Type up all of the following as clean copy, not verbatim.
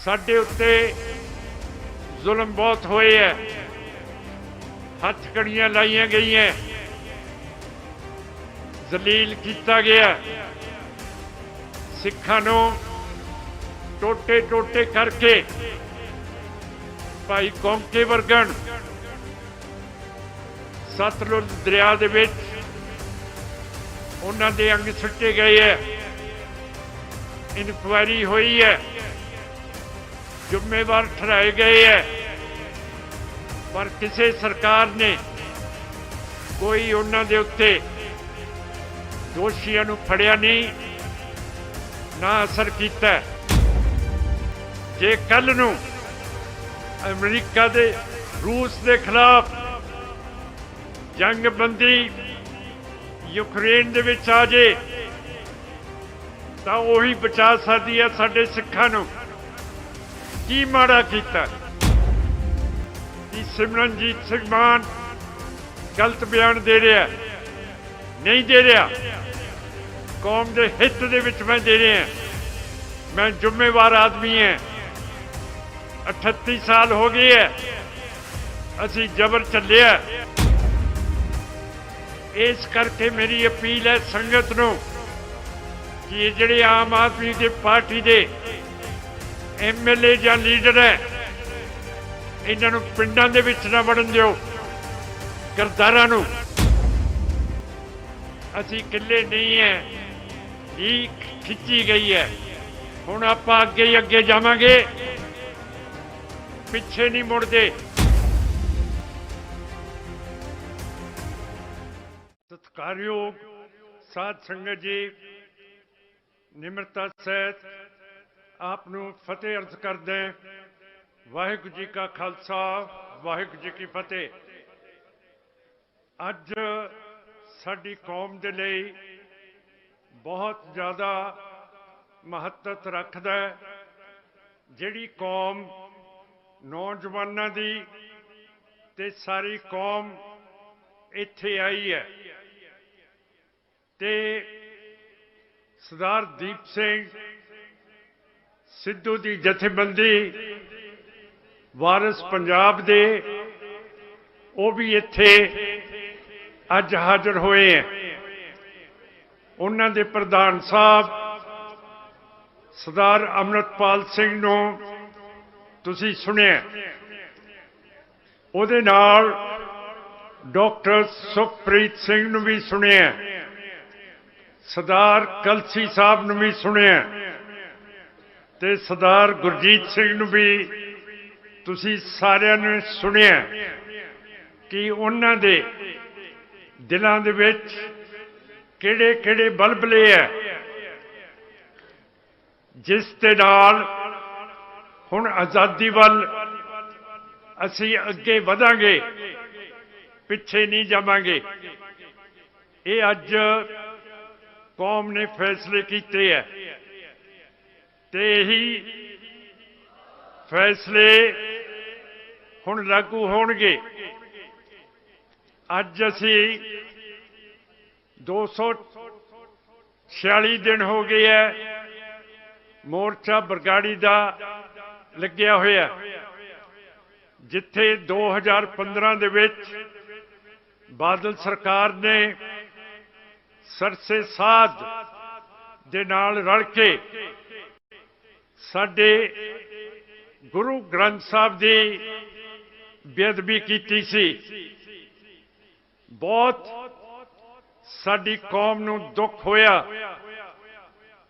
साडे उत्ते जुल्म बहुत होए है, हथकड़ियां लाइया गई, जलील किया गया, सिखां नूं टोटे टोटे करके भाई कौंके वर्गन सतलुज दरिया दे विच उन्हां दे अंग सुट्टे गए है। इनकुआरी हुई है, जिम्मेवार ठहराए गए है, पर किसी सरकार ने कोई उन्हां दे उत्ते दोषियों नूं फड़िया नहीं, ना असर किया। जे कल नूं अमरीका दे रूस के खिलाफ जंगबंदी यूक्रेन दे विच आ जाए तां उही बचा सकदी है साडे सिखां नूं। की माड़ा कीता कि सिमरनजीत सिंह मान गलत बयान दे रहा, नहीं दे रहा, कौम के हित दे विच मैं दे रहा। मैं जिम्मेवार आदमी है, 38 साल हो गए है, असी जबर चलिया। इस करके मेरी अपील है संगत नूं कि जिहड़े आम आदमी की पार्टी के MLA या लीडर है, इन्हां नूं पिंडां दे विच ना वड़न दिओ। किरदारां नूं असी किले नहीं है, लीक खिंची गई है। हुण आपां अगे ही अगे जावांगे, पिछे नहीं मुड़दे। सत्कारयोग साध संगत जी, निमरता सहित आपनूं फतेह अर्ज करदे। वाहिगुरू जी का खालसा, वाहिगुरू जी की फतेह। अज साडी कौम दे लई बहुत ज़्यादा महत्व रखदा है। जिहड़ी कौम नौजवानों दी ते सारी कौम इत्थे आई है ते सरदार दीप सिंह सिद्धू की जथेबंदी वारिस पंजाब दे वो भी इत्थे अज हाजिर होए हैं। उन्हां दे प्रधान साहब सरदार अमृतपाल सिंह नूं तुसीं सुनिया, उहदे नाल डॉक्टर सुखप्रीत सिंह नूं भी सुनिया, सरदार कलसी साहब नूं भी सुनिया ते सरदार गुरजीत सिंह नूं भी तुसीं सारिआं ने सुनिया कि उन्हां दे दिलां दे विच किहड़े किहड़े बलबले है, जिस दे नाल हुण आज़ादी वल असीं अगे वधांगे, पिछे नहीं जावांगे। ये अज कौम ने फैसले कीते है ते यही फैसले हुण लागू होणगे। अज असी 246 दिन हो गए है मोर्चा बरगाड़ी का लग्या होया, जिथे 2015 दे विच बादल सरकार ने सरसे साध दे नाल रल के साडे गुरु ग्रंथ साहब की बेअदबी कीती सी। बहुत साडी कौम नूं दुख होया,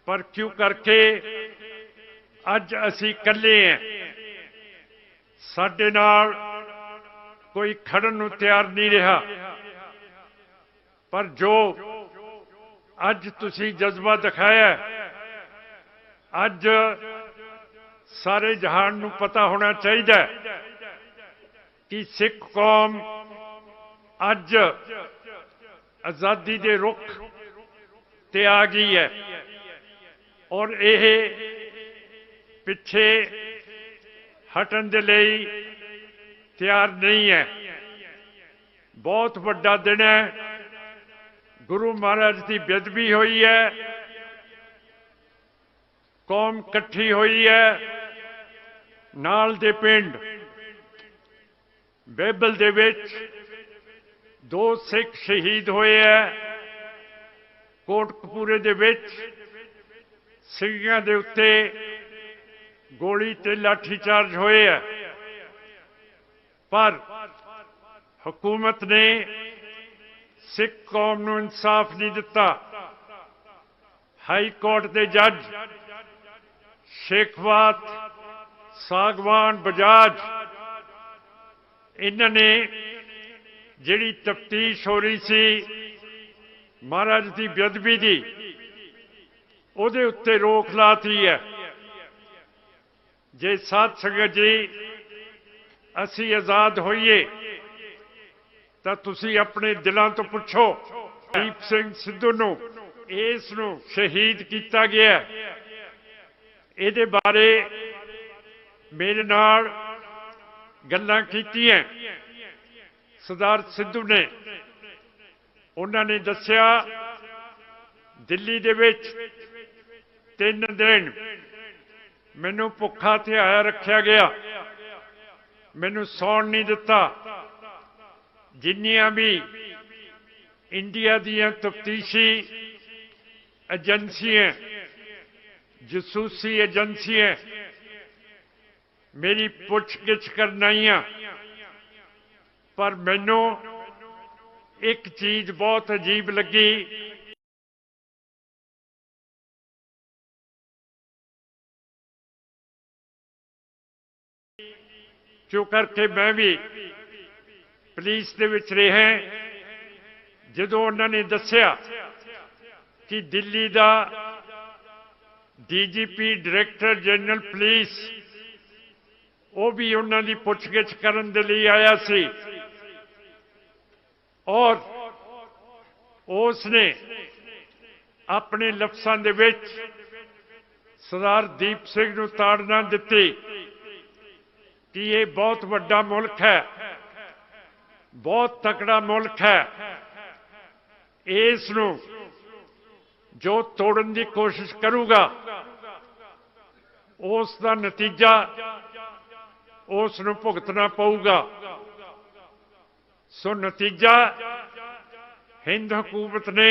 पर क्यों करके अज असी कल्ले हैं, साडे नाल कोई खड़न नूं तैयार नहीं रहा। पर जो अज तुसी जज्बा दिखाया, अज सारे जहान नूं पता होना चाहिए कि सिख कौम अज आज़ादी दे रुख ते आ गई है और यह पिछे हटन दे लई तैयार नहीं है। बहुत वड्डा दिन है, गुरु महाराज की बेअदबी हुई है, कौम इकट्ठी हुई है ਨਾਲ ਦੇ ਪਿੰਡ ਬੇਬਲ ਦੇ ਵਿੱਚ 2 ਸਿੱਖ ਸ਼ਹੀਦ ਹੋਏ ਹੈ। ਕੋਟਕਪੂਰੇ ਦੇ ਵਿੱਚ ਸਿੰਘਾਂ ਦੇ ਉੱਤੇ ਗੋਲੀ ਤੇ ਲਾਠੀਚਾਰਜ ਹੋਏ ਹੈ। ਪਰ ਹਕੂਮਤ ਨੇ ਸਿੱਖ ਕੌਮ ਨੂੰ ਇਨਸਾਫ ਨਹੀਂ ਦਿੱਤਾ। ਹਾਈ ਕੋਰਟ ਦੇ ਜੱਜ ਸ਼ੇਖਵਾਤ, ਸਾਗਵਾਨ, ਬਜਾਜ, ਇਹਨਾਂ ਨੇ ਜਿਹੜੀ ਤਫਤੀਸ਼ ਹੋ ਰਹੀ ਸੀ ਮਹਾਰਾਜ ਦੀ ਬੇਅਦਬੀ ਦੀ, ਉਹਦੇ ਉੱਤੇ ਰੋਕ ਲਾਤੀ ਹੈ। ਜੇ ਸਾਧ ਸੰਗਤ ਜੀ ਅਸੀਂ ਆਜ਼ਾਦ ਹੋਈਏ ਤਾਂ ਤੁਸੀਂ ਆਪਣੇ ਦਿਲਾਂ ਤੋਂ ਪੁੱਛੋ, ਦੀਪ ਸਿੰਘ ਸਿੱਧੂ ਨੂੰ ਇਸ ਨੂੰ ਸ਼ਹੀਦ ਕੀਤਾ ਗਿਆ। ਇਹਦੇ ਬਾਰੇ ਮੇਰੇ ਨਾਲ ਗੱਲਾਂ ਕੀਤੀਆਂ ਸਰਦਾਰ ਸਿੱਧੂ ਨੇ। ਉਹਨਾਂ ਨੇ ਦੱਸਿਆ ਦਿੱਲੀ ਦੇ ਵਿੱਚ 3 ਦਿਨ ਮੈਨੂੰ ਭੁੱਖਾ ਧਿਆਇਆ ਰੱਖਿਆ ਗਿਆ, ਮੈਨੂੰ ਸੌਣ ਨਹੀਂ ਦਿੱਤਾ। ਜਿੰਨੀਆਂ ਵੀ ਇੰਡੀਆ ਦੀਆਂ ਤਫਤੀਸ਼ੀ ਏਜੰਸੀਆਂ, ਜਸੂਸੀ ਏਜੰਸੀਆਂ ਮੇਰੀ ਪੁੱਛਗਿੱਛ ਕਰਨ ਆਈਆਂ, ਪਰ ਮੈਨੂੰ ਇੱਕ ਚੀਜ਼ ਬਹੁਤ ਅਜੀਬ ਲੱਗੀ। ਕਿਉਂ ਕਰਕੇ ਮੈਂ ਵੀ ਪੁਲਿਸ ਦੇ ਵਿੱਚ ਰਿਹਾ। ਜਦੋਂ ਉਹਨਾਂ ਨੇ ਦੱਸਿਆ ਕਿ ਦਿੱਲੀ ਦਾ ਡੀਜੀਪੀ ਡਾਇਰੈਕਟਰ ਜਨਰਲ ਪੁਲਿਸ ਉਹ ਵੀ ਉਹਨਾਂ ਦੀ ਪੁੱਛਗਿੱਛ ਕਰਨ ਦੇ ਲਈ ਆਇਆ ਸੀ ਔਰ ਉਸਨੇ ਆਪਣੇ ਲਫ਼ਜ਼ਾਂ ਦੇ ਵਿੱਚ ਸਰਦਾਰ ਦੀਪ ਸਿੰਘ ਨੂੰ ਤਾੜਨਾ ਦਿੱਤੀ ਕਿ ਇਹ ਬਹੁਤ ਵੱਡਾ ਮੁਲਕ ਹੈ, ਬਹੁਤ ਤਕੜਾ ਮੁਲਕ ਹੈ, ਇਸ ਨੂੰ ਜੋ ਤੋੜਨ ਦੀ ਕੋਸ਼ਿਸ਼ ਕਰੂਗਾ ਉਸ ਦਾ ਨਤੀਜਾ ਉਸ ਨੂੰ ਭੁਗਤਣਾ ਪਊਗਾ। ਸੋ ਨਤੀਜਾ ਹਿੰਦ ਹਕੂਮਤ ਨੇ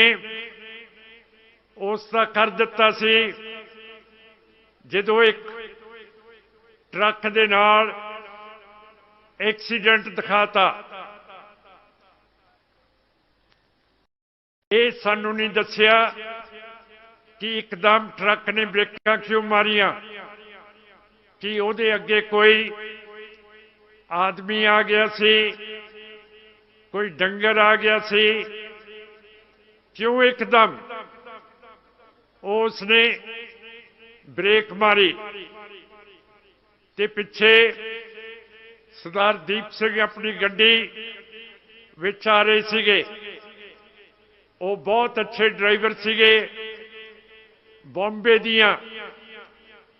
ਉਸ ਦਾ ਕਰ ਦਿੱਤਾ ਸੀ। ਜਦੋਂ ਇੱਕ ਟਰੱਕ ਦੇ ਨਾਲ ਐਕਸੀਡੈਂਟ ਦਿਖਾਤਾ, ਇਹ ਸਾਨੂੰ ਨਹੀਂ ਦੱਸਿਆ ਕਿ ਇੱਕਦਮ ਟਰੱਕ ਨੇ ਬ੍ਰੇਕਾਂ ਕਿਉਂ ਮਾਰੀਆਂ, ਕਿ ਉਹਦੇ ਅੱਗੇ ਕੋਈ ਆਦਮੀ ਆ ਗਿਆ ਸੀ, ਕੋਈ ਡੰਗਰ ਆ ਗਿਆ ਸੀ, ਕਿਉਂ ਇੱਕਦਮ ਉਸਨੇ ਬ੍ਰੇਕ ਮਾਰੀ। ਤੇ ਪਿੱਛੇ ਸਰਦਾਰ ਦੀਪ ਸਿੰਘ ਆਪਣੀ ਗੱਡੀ ਵਿੱਚ ਆ ਰਹੇ ਸੀਗੇ। ਉਹ ਬਹੁਤ ਅੱਛੇ ਡਰਾਈਵਰ ਸੀਗੇ। ਬੰਬੇ ਦੀਆਂ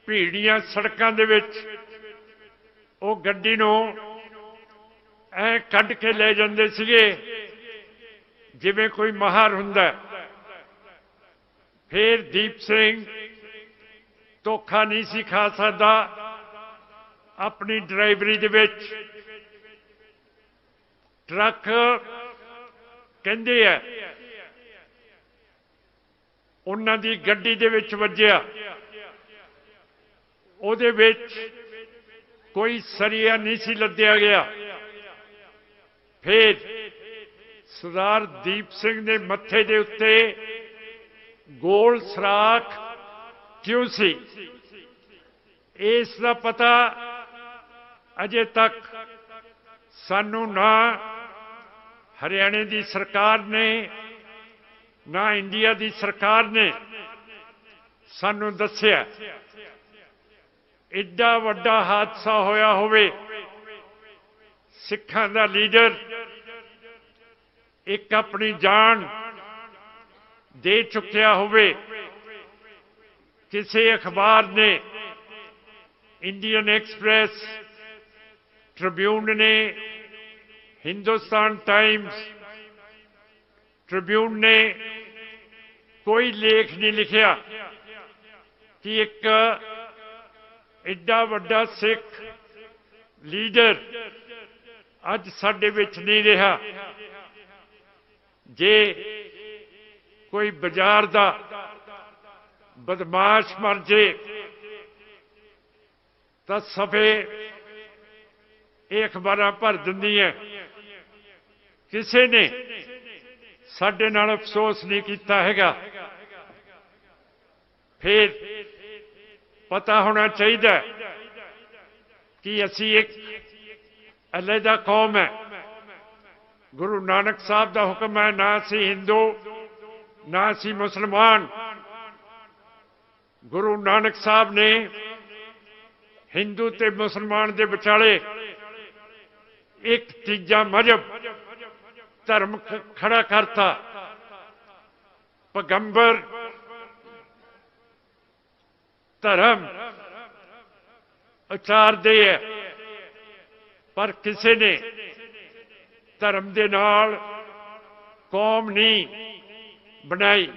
ਭੀੜੀਆਂ ਸੜਕਾਂ ਦੇ ਵਿੱਚ ਉਹ ਗੱਡੀ ਨੂੰ ਐ ਕੱਢ ਕੇ ਲੈ ਜਾਂਦੇ ਸੀਗੇ ਜਿਵੇਂ ਕੋਈ ਮਾਹਰ ਹੁੰਦਾ। ਫਿਰ ਦੀਪ ਸਿੰਘ ਧੋਖਾ ਨਹੀਂ ਸੀ ਖਾ ਸਕਦਾ ਆਪਣੀ ਡਰਾਈਵਰੀ ਦੇ ਵਿੱਚ। ਟਰੱਕ ਕਹਿੰਦੇ ਆ ਉਹਨਾਂ ਦੀ ਗੱਡੀ ਦੇ ਵਿੱਚ ਵੱਜਿਆ, ਉਹਦੇ ਵਿੱਚ ਕੋਈ ਸਰੀਆ ਨਹੀਂ ਸੀ ਲੱਦਿਆ ਗਿਆ। ਫਿਰ ਸਰਦਾਰ ਦੀਪ ਸਿੰਘ ਦੇ ਮੱਥੇ ਦੇ ਉੱਤੇ ਗੋਲ ਸਰਾਖ ਕਿਉਂ ਸੀ, ਇਸ ਦਾ ਪਤਾ ਅਜੇ ਤੱਕ ਸਾਨੂੰ ਨਾ ਹਰਿਆਣੇ ਦੀ ਸਰਕਾਰ ਨੇ ਨਾ ਇੰਡੀਆ ਦੀ ਸਰਕਾਰ ਨੇ ਸਾਨੂੰ ਦੱਸਿਆ। ਐਡਾ ਵੱਡਾ ਹਾਦਸਾ ਹੋਇਆ ਹੋਵੇ, ਸਿੱਖਾਂ ਦਾ ਲੀਡਰ ਇੱਕ ਆਪਣੀ ਜਾਨ ਦੇ ਚੁੱਕਿਆ ਹੋਵੇ, ਕਿਸੇ ਅਖਬਾਰ ਨੇ, ਇੰਡੀਅਨ ਐਕਸਪ੍ਰੈਸ, ट्रिब्यून ने, हिंदुस्तान टाइम्स, ट्रिब्यून ने कोई लेख नहीं लिखा कि एक एडा वड्डा सिख ਲੀਡਰ ਅੱਜ ਸਾਡੇ ਵਿੱਚ ਨਹੀਂ ਰਿਹਾ। ਜੇ ਕੋਈ ਬਾਜ਼ਾਰ ਦਾ ਬਦਮਾਸ਼ ਮਰ ਜੇ ਤਾਂ ਸਫੇ ਇਹ ਅਖਬਾਰਾਂ ਭਰ ਦਿੰਦੀਆਂ। ਕਿਸੇ ਨੇ ਸਾਡੇ ਨਾਲ ਅਫਸੋਸ ਨਹੀਂ ਕੀਤਾ ਹੈਗਾ। ਫਿਰ ਪਤਾ ਹੋਣਾ ਚਾਹੀਦਾ ਕਿ ਅਸੀਂ ਇੱਕ ਅਲੱਗਾ ਕੌਮ ਹੈ। ਗੁਰੂ ਨਾਨਕ ਸਾਹਿਬ ਦਾ ਹੁਕਮ ਹੈ, ਨਾ ਅਸੀਂ ਹਿੰਦੂ ਨਾ ਅਸੀਂ ਮੁਸਲਮਾਨ। ਗੁਰੂ ਨਾਨਕ ਸਾਹਿਬ ਨੇ ਹਿੰਦੂ ਤੇ ਮੁਸਲਮਾਨ ਦੇ ਵਿਚਾਲੇ ਇੱਕ ਤੀਜਾ ਮਜ਼ਹਬ ਧਰਮ ਖੜਾ ਕਰਤਾ। ਪੈਗੰਬਰ ਧਰਮ ਉਚਾਰਦੇ ਹੈ, ਪਰ ਕਿਸੇ ਨੇ ਧਰਮ ਦੇ ਨਾਲ ਕੌਮ ਨਹੀਂ ਬਣਾਈ।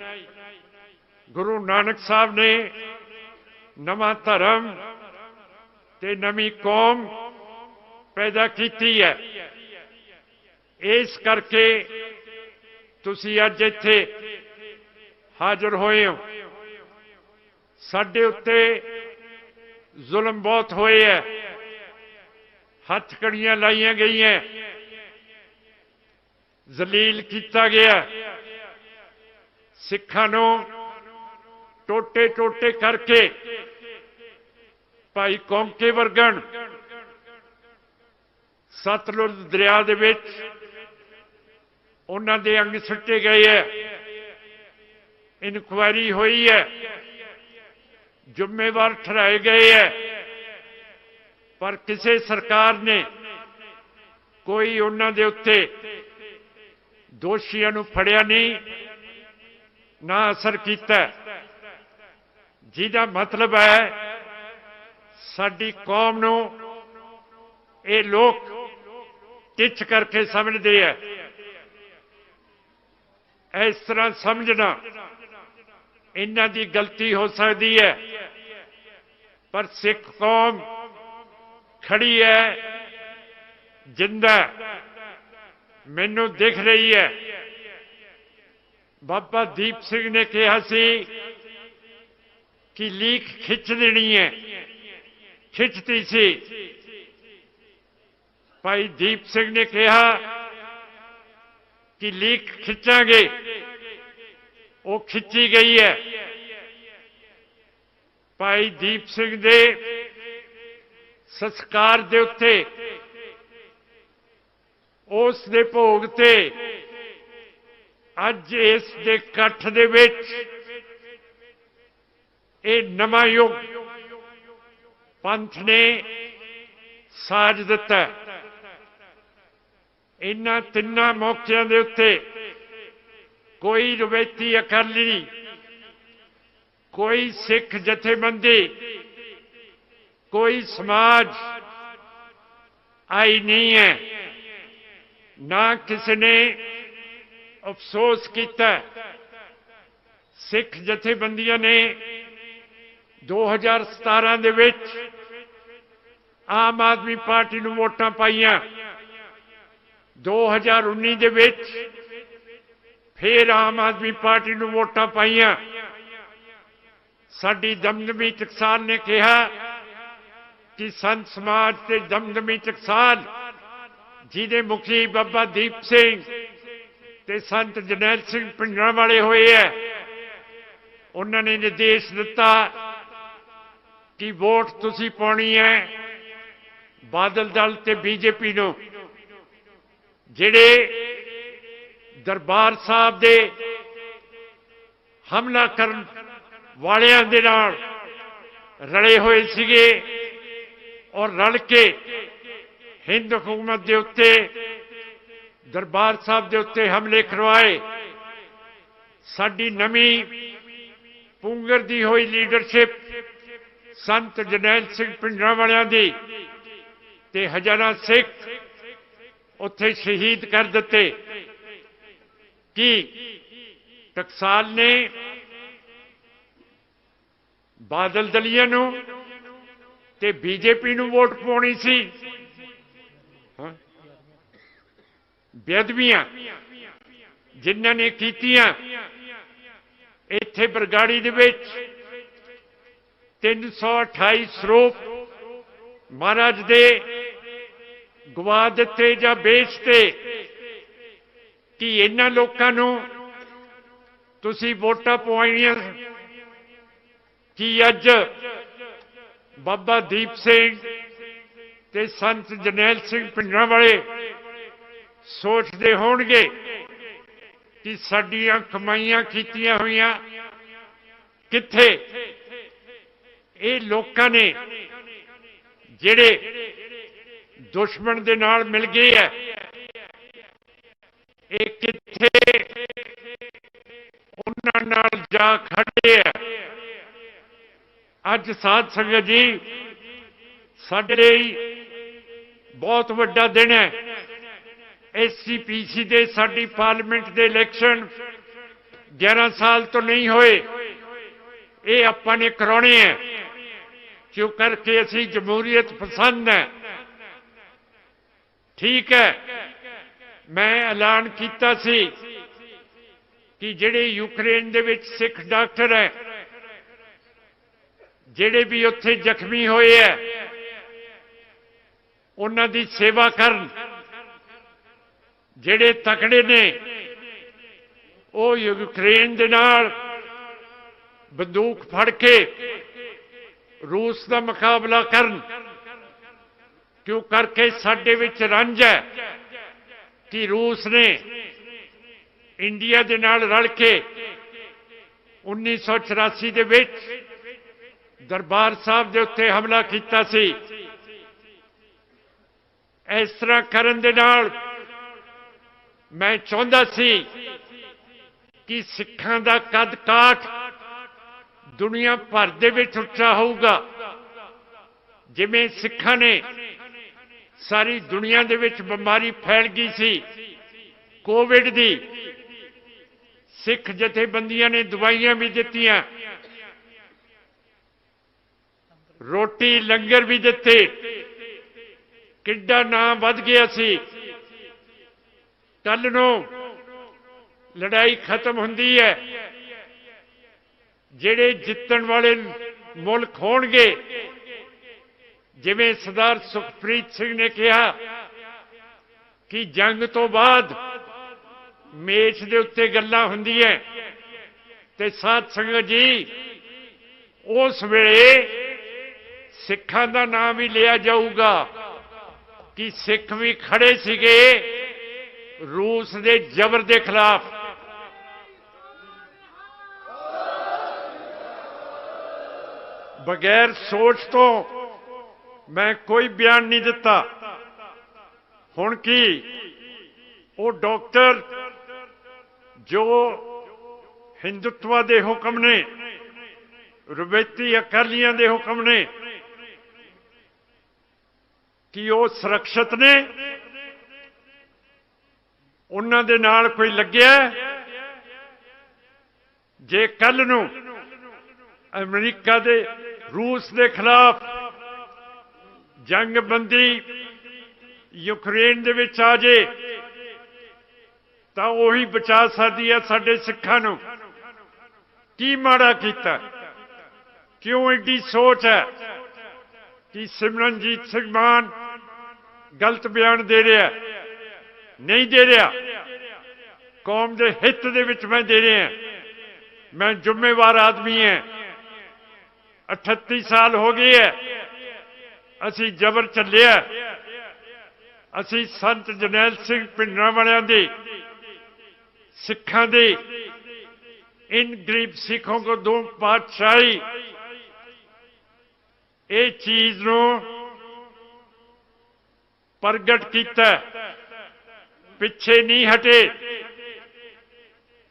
ਗੁਰੂ ਨਾਨਕ ਸਾਹਿਬ ਨੇ ਨਵਾਂ ਧਰਮ ਤੇ ਨਵੀਂ ਕੌਮ ਪੈਦਾ ਕੀਤੀ ਹੈ। ਇਸ ਕਰਕੇ ਤੁਸੀਂ ਅੱਜ ਇੱਥੇ ਹਾਜ਼ਰ ਹੋਏ ਹੋ। ਸਾਡੇ ਉੱਤੇ ਜ਼ੁਲਮ ਬਹੁਤ ਹੋਏ ਹੈ, ਹੱਥਕੜੀਆਂ ਲਾਈਆਂ ਗਈਆਂ, ਜ਼ਲੀਲ ਕੀਤਾ ਗਿਆ। ਸਿੱਖਾਂ ਨੂੰ ਟੋਟੇ ਟੋਟੇ ਕਰਕੇ ਭਾਈ ਕੌਂਕੇ ਵਰਗਣ ਸਤਲੁਜ ਦਰਿਆ ਦੇ ਵਿੱਚ ਉਹਨਾਂ ਦੇ ਅੰਗ ਸੁੱਟੇ ਗਏ ਹੈ। ਇਨਕੁਆਇਰੀ ਹੋਈ ਹੈ, ਜ਼ਿੰਮੇਵਾਰ ਠਹਿਰਾਏ ਗਏ ਹੈ, ਪਰ ਕਿਸੇ ਸਰਕਾਰ ਨੇ ਕੋਈ ਉਹਨਾਂ ਦੇ ਉੱਤੇ ਦੋਸ਼ੀਆਂ ਨੂੰ ਫੜਿਆ ਨਹੀਂ, ਨਾ ਅਸਰ ਕੀਤਾ। ਜਿਹਦਾ ਮਤਲਬ ਹੈ ਸਾਡੀ ਕੌਮ ਨੂੰ ਇਹ ਲੋਕ ਟਿੱਚ ਕਰਕੇ ਸਮਝਦੇ ਹੈ। ਇਸ ਤਰ੍ਹਾਂ ਸਮਝਣਾ ਇਹਨਾਂ ਦੀ ਗਲਤੀ ਹੋ ਸਕਦੀ ਹੈ, ਪਰ ਸਿੱਖ ਕੌਮ ਖੜੀ ਹੈ, ਜਿੰਦਾ ਮੈਨੂੰ ਦਿਖ ਰਹੀ ਹੈ। ਬਾਬਾ ਦੀਪ ਸਿੰਘ ਨੇ ਕਿਹਾ ਸੀ ਕਿ ਲੀਕ ਖਿੱਚ ਦੇਣੀ ਹੈ, ਖਿੱਚਤੀ ਸੀ। ਭਾਈ ਦੀਪ ਸਿੰਘ ਨੇ ਕਿਹਾ ਕਿ ਲੀਕ ਖਿੱਚਾਂਗੇ, ਉਹ ਖਿੱਚੀ ਗਈ ਹੈ। ਭਾਈ ਦੀਪ ਸਿੰਘ ਦੇ ਸੰਸਕਾਰ ਦੇ ਉੱਤੇ, ਉਸ ਦੇ ਭੋਗ ਤੇ ਅੱਜ ਇਸ ਦੇ ਇਕੱਠ ਦੇ ਵਿੱਚ ਇਹ ਨਵਾਂ ਯੁੱਗ ਪੰਥ ਨੇ ਸਾਜ ਦਿੱਤਾ। ਇਹਨਾਂ ਤਿੰਨਾਂ ਮੌਕਿਆਂ ਦੇ ਉੱਤੇ ਕੋਈ ਰਵਾਇਤੀ ਅਕਾਲੀ, ਕੋਈ ਸਿੱਖ ਜਥੇਬੰਦੀ, ਕੋਈ ਸਮਾਜ ਆਈ ਨਹੀਂ ਹੈ। ਨਾ ਕਿਸੇ ਨੇ ਅਫਸੋਸ ਕੀਤਾ। ਸਿੱਖ ਜਥੇਬੰਦੀਆਂ ਨੇ 2017 ਦੇ ਵਿੱਚ ਆਮ ਆਦਮੀ ਪਾਰਟੀ ਨੂੰ ਵੋਟਾਂ ਪਾਈਆਂ। 2019 ਦੇ ਵਿੱਚ ਫਿਰ ਆਮ ਆਦਮੀ ਪਾਰਟੀ ਨੂੰ ਵੋਟਾਂ ਪਾਈਆਂ। ਸਾਡੀ ਦਮਦਮੀ ਟਕਸਾਲ ਨੇ ਕਿਹਾ ਕਿ ਸੰਤ ਸਮਾਜ ਤੇ ਦਮਦਮੀ ਟਕਸਾਲ, ਜਿਹਦੇ ਮੁਖੀ ਬਾਬਾ ਦੀਪ ਸਿੰਘ ਤੇ ਸੰਤ ਜਰਨੈਲ ਸਿੰਘ ਭਿੰਡਰਾਂਵਾਲੇ ਹੋਏ ਹੈ, ਉਹਨਾਂ ਨੇ ਨਿਰਦੇਸ਼ ਦਿੱਤਾ ਕਿ ਵੋਟ ਤੁਸੀਂ ਪਾਉਣੀ ਹੈ ਬਾਦਲ ਦਲ ਤੇ ਬੀਜੇਪੀ ਨੂੰ। ਜਿਹੜੇ ਦਰਬਾਰ ਸਾਹਿਬ ਦੇ ਹਮਲਾ ਕਰਨ ਵਾਲਿਆਂ ਦੇ ਨਾਲ ਰਲੇ ਹੋਏ ਸੀਗੇ ਔਰ ਰਲ ਕੇ ਹਿੰਦ ਹਕੂਮਤ ਦੇ ਉੱਤੇ, ਦਰਬਾਰ ਸਾਹਿਬ ਦੇ ਉੱਤੇ ਹਮਲੇ ਕਰਵਾਏ। ਸਾਡੀ ਨਵੀਂ ਪੁੰਗਰ ਦੀ ਹੋਈ ਲੀਡਰਸ਼ਿਪ ਸੰਤ ਜਰਨੈਲ ਸਿੰਘ ਭਿੰਡਰਾਂਵਾਲਿਆਂ ਦੀ ਤੇ ਹਜ਼ਾਰਾਂ ਸਿੱਖ ਉੱਥੇ ਸ਼ਹੀਦ ਕਰ ਦਿੱਤੇ। ਕਿ ਟਕਸਾਲ ਨੇ ਬਾਦਲ ਦਲੀਆਂ ਨੂੰ ਤੇ ਬੀਜੇਪੀ ਨੂੰ ਵੋਟ ਪਾਉਣੀ ਸੀ, ਬੇਅਦਬੀਆਂ ਜਿਨ੍ਹਾਂ ਨੇ ਕੀਤੀਆਂ। ਇੱਥੇ ਬਰਗਾੜੀ ਦੇ ਵਿੱਚ 328 ਸਰੂਪ ਮਹਾਰਾਜ ਦੇ ਗਵਾ ਦਿੱਤੇ ਜਾਂ ਵੇਚਤੇ। ਕਿ ਇਹਨਾਂ ਲੋਕਾਂ ਨੂੰ ਤੁਸੀਂ ਵੋਟਾਂ ਪਵਾਈਆਂ? ਕਿ ਅੱਜ ਬਾਬਾ ਦੀਪ ਸਿੰਘ ਤੇ ਸੰਤ ਜਰਨੈਲ ਸਿੰਘ ਭਿੰਡਰਾਂਵਾਲੇ ਸੋਚਦੇ ਹੋਣਗੇ ਕਿ ਸਾਡੀਆਂ ਕਮਾਈਆਂ ਕੀਤੀਆਂ ਹੋਈਆਂ ਕਿੱਥੇ? ਇਹ ਲੋਕਾਂ ਨੇ ਜਿਹੜੇ ਦੁਸ਼ਮਣ ਦੇ ਨਾਲ ਮਿਲ ਗਏ ਹੈ, ਇਹ ਕਿੱਥੇ ਉਹਨਾਂ ਨਾਲ ਜਾ ਖੜੇ ਹੈ। ਅੱਜ ਸਾਧ ਸੰਗਤ ਜੀ, ਸਾਡੇ ਲਈ ਬਹੁਤ ਵੱਡਾ ਦਿਨ ਹੈ। SCPC ਦੇ ਸਾਡੀ ਪਾਰਲੀਮੈਂਟ ਦੇ ਇਲੈਕਸ਼ਨ 11 ਸਾਲ ਤੋਂ ਨਹੀਂ ਹੋਏ। ਇਹ ਆਪਾਂ ਨੇ ਕਰਾਉਣੇ ਹੈ, ਕਿਉਂ ਕਰਕੇ ਅਸੀਂ ਜਮਹੂਰੀਅਤ ਪਸੰਦ ਹੈ। ਠੀਕ ਹੈ, ਮੈਂ ਐਲਾਨ ਕੀਤਾ ਸੀ ਕਿ ਜਿਹੜੇ ਯੂਕਰੇਨ ਦੇ ਵਿੱਚ ਸਿੱਖ ਡਾਕਟਰ ਹੈ, ਜਿਹੜੇ ਵੀ ਉੱਥੇ ਜ਼ਖਮੀ ਹੋਏ ਹੈ, ਉਹਨਾਂ ਦੀ ਸੇਵਾ ਕਰਨ। ਜਿਹੜੇ ਤਕੜੇ ਨੇ ਉਹ ਯੂਕਰੇਨ ਦੇ ਨਾਲ ਬੰਦੂਕ ਫੜ ਕੇ ਰੂਸ ਦਾ ਮੁਕਾਬਲਾ ਕਰਨ। ਕਿਉਂ ਕਰਕੇ ਸਾਡੇ ਵਿੱਚ ਰੰਜ ਹੈ ਕਿ ਰੂਸ ਨੇ ਇੰਡੀਆ ਦੇ ਨਾਲ ਰਲ ਕੇ 1984 ਦੇ ਵਿੱਚ ਦਰਬਾਰ ਸਾਹਿਬ ਦੇ ਉੱਤੇ ਹਮਲਾ ਕੀਤਾ ਸੀ। ਇਸ ਤਰ੍ਹਾਂ ਕਰਨ ਦੇ ਨਾਲ ਮੈਂ ਚਾਹੁੰਦਾ ਸੀ ਕਿ ਸਿੱਖਾਂ ਦਾ ਕੱਦ ਕਾਠ ਦੁਨੀਆ ਭਰ ਦੇ ਵਿੱਚ ਉੱਚਾ ਹੋਊਗਾ। ਜਿਵੇਂ ਸਿੱਖਾਂ ਨੇ ਸਾਰੀ ਦੁਨੀਆ ਦੇ ਵਿੱਚ ਬਿਮਾਰੀ ਫੈਲ ਗਈ ਸੀ ਕੋਵਿਡ ਦੀ, ਸਿੱਖ ਜਥੇਬੰਦੀਆਂ ਨੇ ਦਵਾਈਆਂ ਵੀ ਦਿੱਤੀਆਂ, ਰੋਟੀ ਲੰਗਰ ਵੀ ਦਿੱਤੇ, ਕਿੱਡਾ ਨਾਂ ਵੱਧ ਗਿਆ ਸੀ। ਕੱਲ ਨੂੰ ਲੜਾਈ ਖਤਮ ਹੁੰਦੀ ਹੈ, ਜਿਹੜੇ ਜਿੱਤਣ ਵਾਲੇ ਮੁਲਕ ਹੋਣਗੇ, ਜਿਵੇਂ ਸਰਦਾਰ ਸੁਖਪ੍ਰੀਤ ਸਿੰਘ ਨੇ ਕਿਹਾ ਕਿ ਜੰਗ ਤੋਂ ਬਾਅਦ ਮੇਜ਼ ਦੇ ਉੱਤੇ ਗੱਲਾਂ ਹੁੰਦੀਆਂ, ਤੇ ਸਾਧ ਸੰਗਤ ਜੀ ਉਸ ਵੇਲੇ ਸਿੱਖਾਂ ਦਾ ਨਾਮ ਵੀ ਲਿਆ ਜਾਊਗਾ ਕਿ ਸਿੱਖ ਵੀ ਖੜੇ ਸੀਗੇ ਰੂਸ ਦੇ ਜ਼ਬਰ ਦੇ ਖਿਲਾਫ। ਬਗੈਰ ਸੋਚ ਤੋਂ ਮੈਂ ਕੋਈ ਬਿਆਨ ਨਹੀਂ ਦਿੱਤਾ। ਹੁਣ ਕੀ ਉਹ ਡਾਕਟਰ ਜੋ ਹਿੰਦੂਤਵਾ ਦੇ ਹੁਕਮ ਨੇ, ਰਵਾਇਤੀ ਅਕਾਲੀਆਂ ਦੇ ਹੁਕਮ ਨੇ, ਕਿ ਉਹ ਸੁਰੱਖਿਅਤ ਨੇ? ਉਹਨਾਂ ਦੇ ਨਾਲ ਕੋਈ ਲੱਗਿਆ? ਜੇ ਕੱਲ ਨੂੰ ਅਮਰੀਕਾ ਦੇ ਰੂਸ ਦੇ ਖਿਲਾਫ ਜੰਗਬੰਦੀ ਯੂਕਰੇਨ ਦੇ ਵਿੱਚ ਆ ਜੇ ਤਾਂ ਉਹੀ ਬਚਾ ਸਕਦੀ ਹੈ ਸਾਡੇ ਸਿੱਖਾਂ ਨੂੰ। ਕੀ ਮਾੜਾ ਕੀਤਾ? ਕਿਉਂ ਐਡੀ ਸੋਚ ਹੈ ਕਿ ਸਿਮਰਨਜੀਤ ਸਿੰਘ ਮਾਨ ਗਲਤ ਬਿਆਨ ਦੇ ਰਿਹਾ? ਨਹੀਂ ਦੇ ਰਿਹਾ, ਕੌਮ ਦੇ ਹਿੱਤ ਦੇ ਵਿੱਚ ਮੈਂ ਦੇ ਰਿਹਾ। ਮੈਂ ਜ਼ਿੰਮੇਵਾਰ ਆਦਮੀ ਹਾਂ। 38 ਸਾਲ ਹੋ ਗਏ ਹੈ ਅਸੀਂ ਜ਼ਬਰ ਚੱਲਿਆ। ਅਸੀਂ ਸੰਤ ਜਰਨੈਲ ਸਿੰਘ ਭਿੰਡਰਾਂਵਾਲਿਆਂ ਦੇ, ਸਿੱਖਾਂ ਦੇ, इन गरीब सिखों को दो पातशाही, ये चीज नो प्रगट किया, पिछे नहीं हटे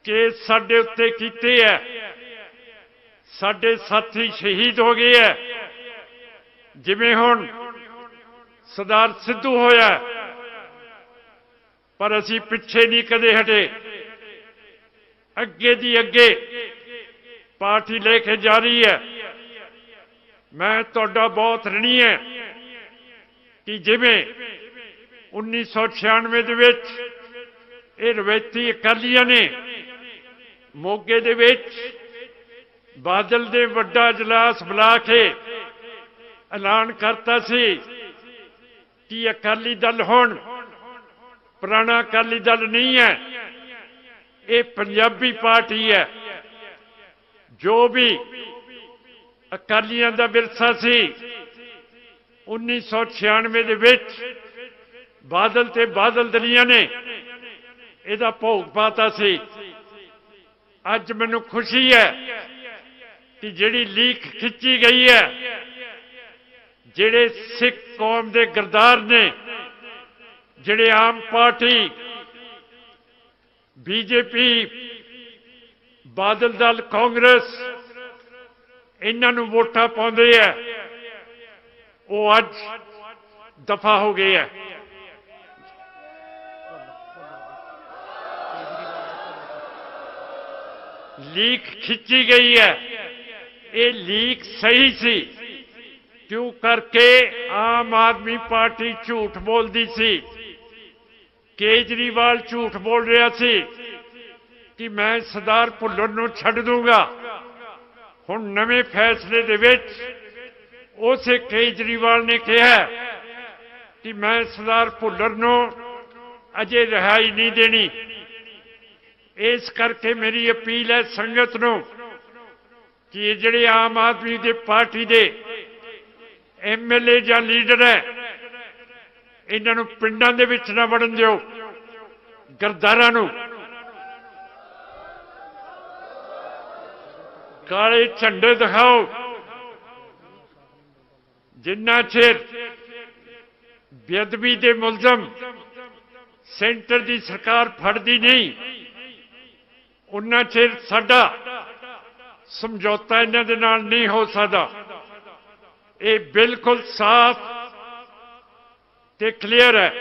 कि साडे उत्ते कीते है, साडे साथी शहीद हो गए है। जिवें हुण सरदार सिद्धू होया, पर असी पिछे नहीं कदे हटे, अगे दी अगे पार्टी लेके जा रही है। मैं तुहाडा बहुत ऋणी है कि जिवें 1996 दे विच ਇਹ ਰਵਾਇਤੀ ਅਕਾਲੀਆਂ ਨੇ ਮੋਗੇ ਦੇ ਵਿੱਚ ਬਾਦਲ ਦੇ ਵੱਡਾ ਇਜਲਾਸ ਬੁਲਾ ਕੇ ਐਲਾਨ ਕਰਤਾ ਸੀ ਕਿ ਅਕਾਲੀ ਦਲ ਹੁਣ ਪੁਰਾਣਾ ਅਕਾਲੀ ਦਲ ਨਹੀਂ ਹੈ, ਇਹ ਪੰਜਾਬੀ ਪਾਰਟੀ ਹੈ। ਜੋ ਵੀ ਅਕਾਲੀਆਂ ਦਾ ਵਿਰਸਾ ਸੀ 1996 ਦੇ ਵਿੱਚ ਬਾਦਲ ਤੇ ਬਾਦਲ ਦਲੀਆਂ ਨੇ ਇਹਦਾ ਭੋਗ ਪਾਤਾ ਸੀ। ਅੱਜ ਮੈਨੂੰ ਖੁਸ਼ੀ ਹੈ ਕਿ ਜਿਹੜੀ ਲੀਕ ਖਿੱਚੀ ਗਈ ਹੈ, ਜਿਹੜੇ ਸਿੱਖ ਕੌਮ ਦੇ ਗਰਦਾਰ ਨੇ, ਜਿਹੜੇ ਆਮ ਪਾਰਟੀ ਬੀਜੇਪੀ ਬਾਦਲ ਦਲ ਕਾਂਗਰਸ ਇਹਨਾਂ ਨੂੰ ਵੋਟਾਂ ਪਾਉਂਦੇ ਆ, ਉਹ ਅੱਜ ਦਫਾ ਹੋ ਗਏ ਆ। ਲੀਕ ਖਿੱਚੀ ਗਈ ਹੈ, ਇਹ ਲੀਕ ਸਹੀ ਸੀ। क्यों करके आम आदमी पार्टी झूठ बोलती सी, केजरीवाल झूठ बोल रहा सी कि मैं सरदार भुल्लर नूं छड्ड दूंगा। हुण नवे फैसले दे विच उसे केजरीवाल ने कहा कि मैं सरदार भुल्लर नूं अजे रिहाई नहीं देनी। इस करके मेरी अपील है संगत नूं कि ये जिहड़े आम आदमी दे पार्टी दे MLA ਜਾਂ ਲੀਡਰ ਹੈ, ਇਹਨਾਂ ਨੂੰ ਪਿੰਡਾਂ ਦੇ ਵਿੱਚ ਨਾ ਵੜਨ ਦਿਓ। ਗਰਦਾਰਾਂ ਨੂੰ ਕਾਲੇ ਝੰਡੇ ਦਿਖਾਓ। ਜਿੰਨਾ ਚਿਰ ਬੇਅਦਬੀ ਦੇ ਮੁਲਜ਼ਮ ਸੈਂਟਰ ਦੀ ਸਰਕਾਰ ਫੜਦੀ ਨਹੀਂ, ਉਹਨਾਂ ਚਿਰ ਸਾਡਾ ਸਮਝੌਤਾ ਇਹਨਾਂ ਦੇ ਨਾਲ ਨਹੀਂ ਹੋ ਸਕਦਾ। ਇਹ ਬਿਲਕੁਲ ਸਾਫ਼ ਤੇ ਕਲੀਅਰ ਹੈ।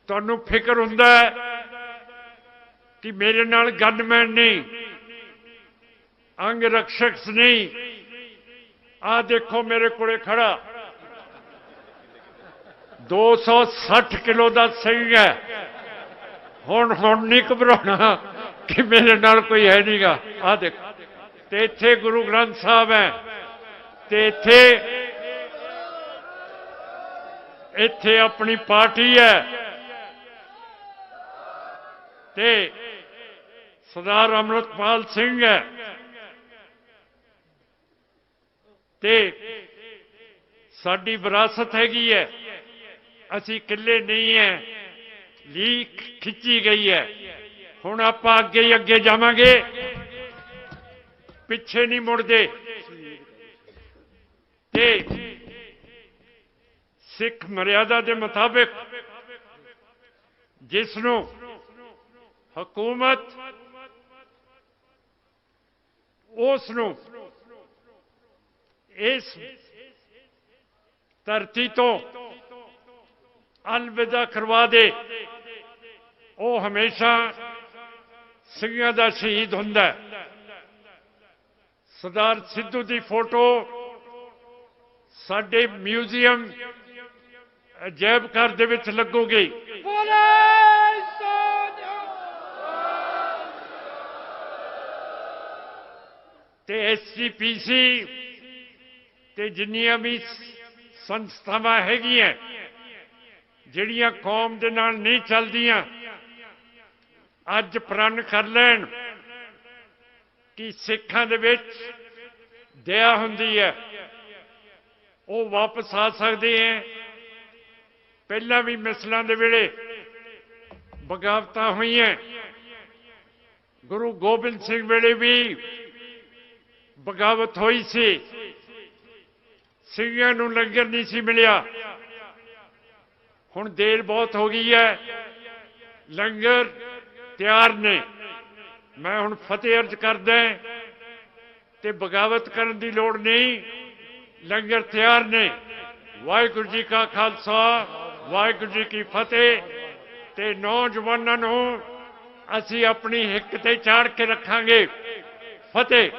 ਤੁਹਾਨੂੰ ਫਿਕਰ ਹੁੰਦਾ ਹੈ ਕਿ ਮੇਰੇ ਨਾਲ ਗਨਮੈਨ ਨਹੀਂ, ਅੰਗ ਰਕਸ਼ਕ ਨਹੀਂ। ਆਹ ਦੇਖੋ ਮੇਰੇ ਕੋਲੇ ਖੜਾ 260 ਕਿਲੋ ਦਾ ਸਿੰਘ ਹੈ। ਹੁਣ ਨਹੀਂ ਘਬਰਾਉਣਾ ਕਿ ਮੇਰੇ ਨਾਲ ਕੋਈ ਹੈ ਨਹੀਂਗਾ। ਆਹ ਦੇਖੋ, ਤੇ ਇੱਥੇ ਗੁਰੂ ਗ੍ਰੰਥ ਸਾਹਿਬ ਹੈ, ਤੇ ਇੱਥੇ ਆਪਣੀ ਪਾਰਟੀ ਹੈ, ਤੇ ਸਰਦਾਰ ਅੰਮ੍ਰਿਤਪਾਲ ਸਿੰਘ ਹੈ, ਤੇ ਸਾਡੀ ਵਿਰਾਸਤ ਹੈਗੀ ਹੈ। ਅਸੀਂ ਇਕੱਲੇ ਨਹੀਂ ਹੈ। ਲੀਕ ਖਿੱਚੀ ਗਈ ਹੈ। ਹੁਣ ਆਪਾਂ ਅੱਗੇ ਹੀ ਅੱਗੇ ਜਾਵਾਂਗੇ, ਪਿੱਛੇ ਨਹੀਂ ਮੁੜਦੇ। ਤੇ ਸਿੱਖ ਮਰਿਆਦਾ ਦੇ ਮੁਤਾਬਿਕ ਜਿਸ ਨੂੰ ਹਕੂਮਤ ਉਸ ਨੂੰ ਇਸ ਧਰਤੀ ਤੋਂ ਅਲਵਿਦਾ ਕਰਵਾ ਦੇ, ਉਹ ਹਮੇਸ਼ਾ ਸਿੰਘਾਂ ਦਾ ਸ਼ਹੀਦ ਹੁੰਦਾ ਹੈ। ਸਰਦਾਰ ਸਿੱਧੂ ਦੀ ਫੋਟੋ ਸਾਡੇ ਮਿਊਜ਼ੀਅਮ ਅਜਾਇਬ ਘਰ ਦੇ ਵਿੱਚ ਲੱਗੂਗੀ। ਤੇ SGPC ਤੇ ਜਿੰਨੀਆਂ ਵੀ ਸੰਸਥਾਵਾਂ ਹੈਗੀਆਂ ਜਿਹੜੀਆਂ ਕੌਮ ਦੇ ਨਾਲ ਨਹੀਂ ਚੱਲਦੀਆਂ, ਅੱਜ ਪ੍ਰਣ ਕਰ ਲੈਣ ਕਿ ਸਿੱਖਾਂ ਦੇ ਵਿੱਚ ਦਇਆ ਹੁੰਦੀ ਹੈ, ਉਹ ਵਾਪਸ ਆ ਸਕਦੇ ਹੈ। ਪਹਿਲਾਂ ਵੀ ਮਿਸਲਾਂ ਦੇ ਵੇਲੇ ਬਗਾਵਤਾਂ ਹੋਈਆਂ, ਗੁਰੂ ਗੋਬਿੰਦ ਸਿੰਘ ਵੇਲੇ ਵੀ ਬਗਾਵਤ ਹੋਈ ਸੀ, ਸਿੰਘਾਂ ਨੂੰ ਲੰਗਰ ਨਹੀਂ ਸੀ ਮਿਲਿਆ। ਹੁਣ ਦੇਰ ਬਹੁਤ ਹੋ ਗਈ ਹੈ, ਲੰਗਰ ਤਿਆਰ ਨੇ। ਮੈਂ ਹੁਣ ਫਤਿਹ ਅਰਜ਼ ਕਰਦਾ ਤੇ ਬਗਾਵਤ ਕਰਨ ਦੀ ਲੋੜ ਨਹੀਂ, ਲੰਗਰ ਤਿਆਰ ਨੇ। ਵਾਹਿਗੁਰੂ ਜੀ ਕਾ ਖਾਲਸਾ, ਵਾਹਿਗੁਰੂ ਜੀ ਕੀ ਫਤਿਹ। ਤੇ ਨੌਜਵਾਨਾਂ ਨੂੰ ਅਸੀਂ ਆਪਣੀ ਹਿੱਕ ਤੇ ਚਾੜ ਕੇ ਰੱਖਾਂਗੇ। ਫਤਿਹ।